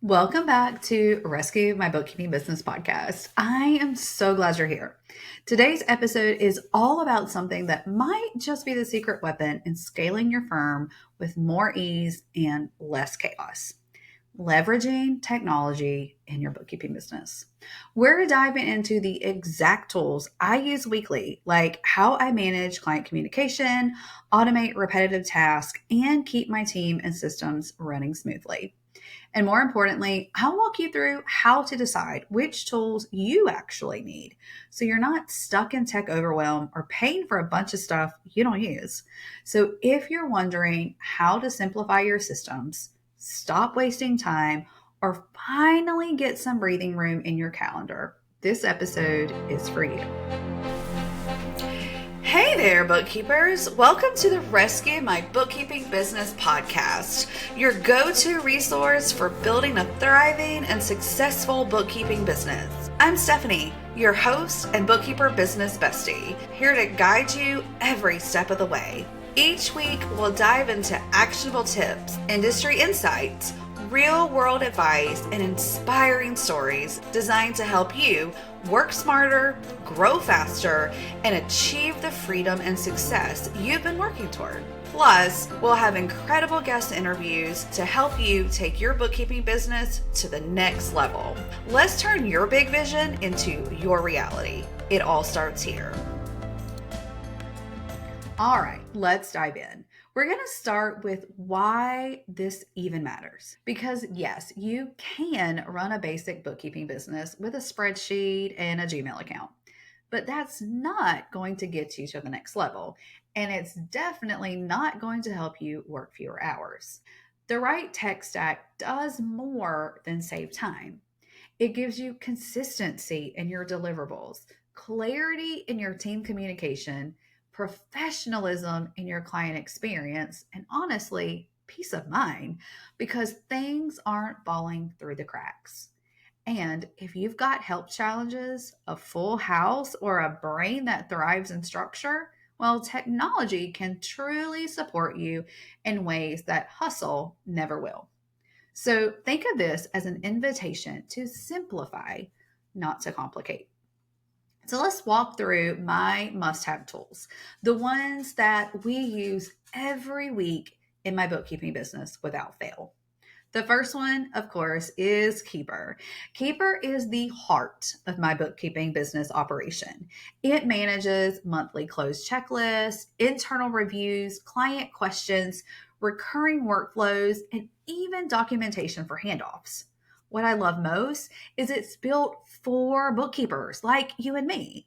Welcome back to Rescue My Bookkeeping Business podcast. I am so glad you're here. Today's episode is all about something that might just be the secret weapon in scaling your firm with more ease and less chaos. Leveraging technology in your bookkeeping business. We're diving into the exact tools I use weekly, like how I manage client communication, automate repetitive tasks, and keep my team and systems running smoothly. And more importantly, I'll walk you through how to decide which tools you actually need so you're not stuck in tech overwhelm or paying for a bunch of stuff you don't use. So if you're wondering how to simplify your systems, stop wasting time, or finally get some breathing room in your calendar, this episode is for you. Hey there, bookkeepers. Welcome to the Rescue My Bookkeeping Business podcast, your go-to resource for building a thriving and successful bookkeeping business. I'm Stephanie, your host and bookkeeper business bestie, here to guide you every step of the way. Each week, we'll dive into actionable tips, industry insights, real-world advice, and inspiring stories designed to help you work smarter, grow faster, and achieve the freedom and success you've been working toward. Plus, we'll have incredible guest interviews to help you take your bookkeeping business to the next level. Let's turn your big vision into your reality. It all starts here. All right, let's dive in. We're going to start with why this even matters. Because yes, you can run a basic bookkeeping business with a spreadsheet and a Gmail account, but that's not going to get you to the next level. And it's definitely not going to help you work fewer hours. The right tech stack does more than save time. It gives you consistency in your deliverables, clarity in your team communication, professionalism in your client experience, and honestly, peace of mind because things aren't falling through the cracks. And if you've got health challenges, a full house, or a brain that thrives in structure, well, technology can truly support you in ways that hustle never will. So think of this as an invitation to simplify, not to complicate. So let's walk through my must-have tools, the ones that we use every week in my bookkeeping business without fail. The first one, of course, is Keeper. Keeper is the heart of my bookkeeping business operation. It manages monthly close checklists, internal reviews, client questions, recurring workflows, and even documentation for handoffs. What I love most is it's built for bookkeepers like you and me.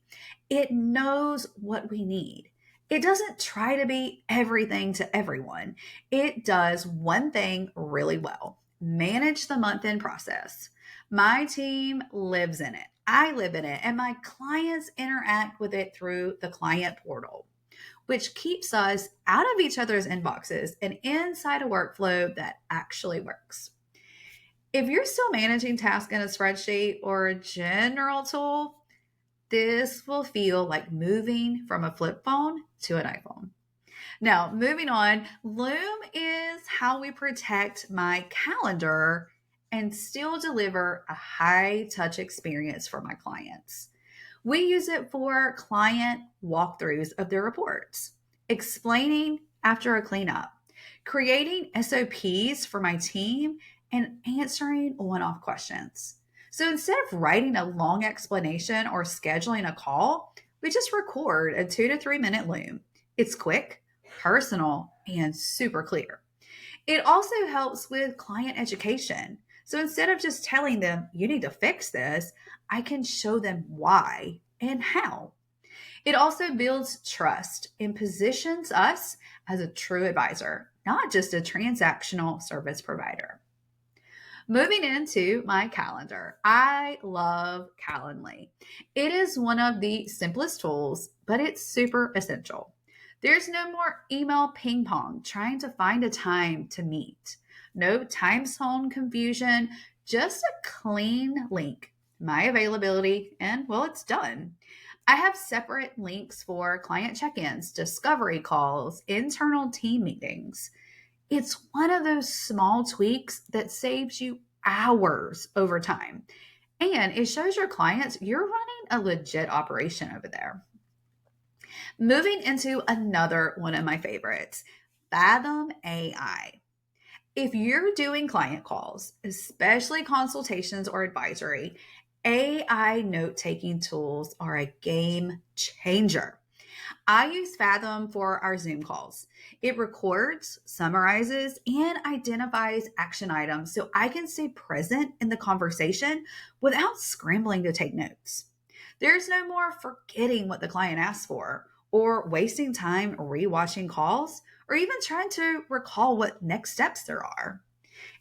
It knows what we need. It doesn't try to be everything to everyone. It does one thing really well: manage the month-end process. My team lives in it. I live in it, and my clients interact with it through the client portal, which keeps us out of each other's inboxes and inside a workflow that actually works. If you're still managing tasks in a spreadsheet or a general tool, this will feel like moving from a flip phone to an iPhone. Now, moving on, Loom is how we protect my calendar and still deliver a high touch experience for my clients. We use it for client walkthroughs of their reports, explaining after a cleanup, creating SOPs for my team, and answering one-off questions. So instead of writing a long explanation or scheduling a call, we just record a 2 to 3 minute Loom. It's quick, personal, and super clear. It also helps with client education. So instead of just telling them, you need to fix this, I can show them why and how. It also builds trust and positions us as a true advisor, not just a transactional service provider. Moving into my calendar, I love Calendly. It is one of the simplest tools, but it's super essential. There's no more email ping pong trying to find a time to meet. No time zone confusion, just a clean link, my availability, and well, it's done. I have separate links for client check-ins, discovery calls, internal team meetings. It's one of those small tweaks that saves you hours over time. And it shows your clients you're running a legit operation over there. Moving into another one of my favorites, Fathom AI. If you're doing client calls, especially consultations or advisory, AI note taking tools are a game changer. I use Fathom for our Zoom calls. It records, summarizes, and identifies action items so I can stay present in the conversation without scrambling to take notes. There's no more forgetting what the client asked for or wasting time rewatching calls or even trying to recall what next steps there are.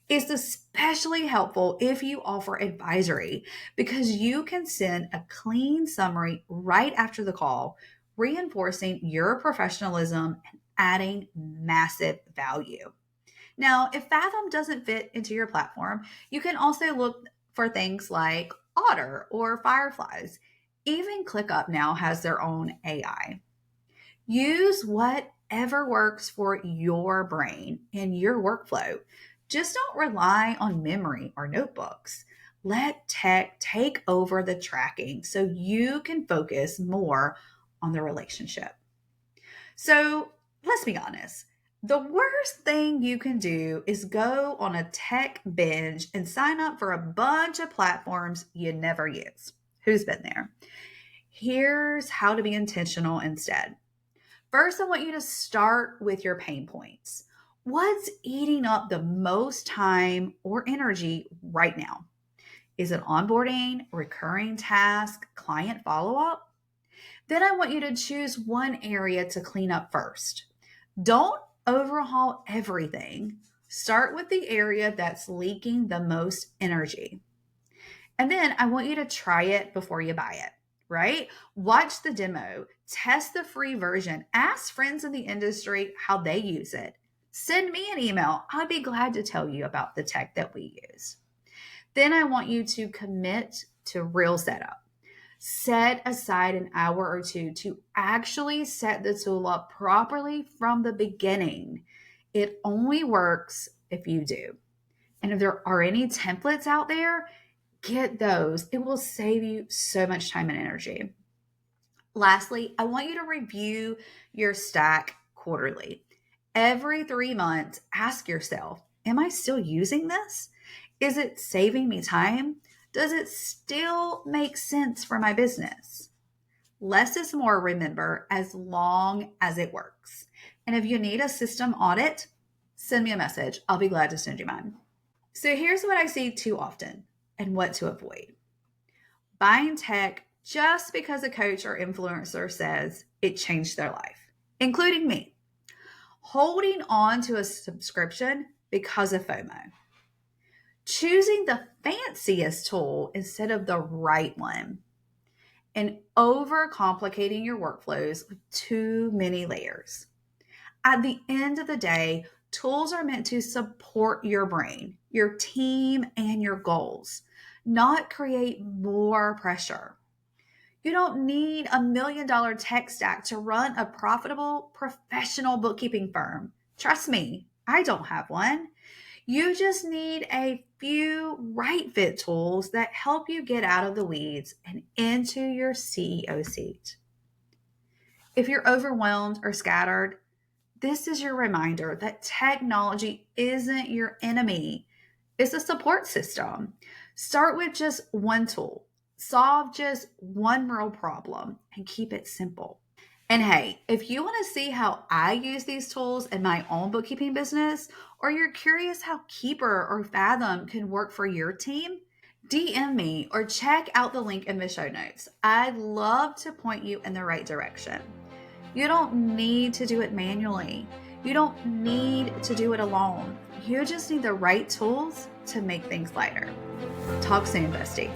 It's especially helpful if you offer advisory because you can send a clean summary right after the call, reinforcing your professionalism and adding massive value. Now, if Fathom doesn't fit into your platform, you can also look for things like Otter or Fireflies. Even ClickUp now has their own AI. Use whatever works for your brain and your workflow. Just don't rely on memory or notebooks. Let tech take over the tracking so you can focus more on the relationship. So let's be honest. The worst thing you can do is go on a tech binge and sign up for a bunch of platforms you never use. Who's been there? Here's how to be intentional instead. First, I want you to start with your pain points. What's eating up the most time or energy right now? Is it onboarding, recurring task, client follow up? Then I want you to choose one area to clean up first. Don't overhaul everything. Start with the area that's leaking the most energy. And then I want you to try it before you buy it, right? Watch the demo, test the free version, ask friends in the industry how they use it. Send me an email. I'd be glad to tell you about the tech that we use. Then I want you to commit to real setup. Set aside an hour or two to actually set the tool up properly from the beginning. It only works if you do. And if there are any templates out there, get those. It will save you so much time and energy. Lastly, I want you to review your stack quarterly. Every 3 months, ask yourself, am I still using this? Is it saving me time? Does it still make sense for my business? Less is more, remember, as long as it works. And if you need a system audit, send me a message. I'll be glad to send you mine. So here's what I see too often and what to avoid. Buying tech just because a coach or influencer says it changed their life, including me. Holding on to a subscription because of FOMO. Choosing the fanciest tool instead of the right one. And overcomplicating your workflows with too many layers. At the end of the day, tools are meant to support your brain, your team, and your goals, not create more pressure. You don't need $1 million tech stack to run a profitable professional bookkeeping firm. Trust me, I don't have one. You just need a few right fit tools that help you get out of the weeds and into your CEO seat. If you're overwhelmed or scattered, this is your reminder that technology isn't your enemy. It's a support system. Start with just one tool. Solve just one real problem and keep it simple. And hey, if you want to see how I use these tools in my own bookkeeping business, or you're curious how Keeper or Fathom can work for your team, DM me or check out the link in the show notes. I'd love to point you in the right direction. You don't need to do it manually. You don't need to do it alone. You just need the right tools to make things lighter. Talk soon, bestie.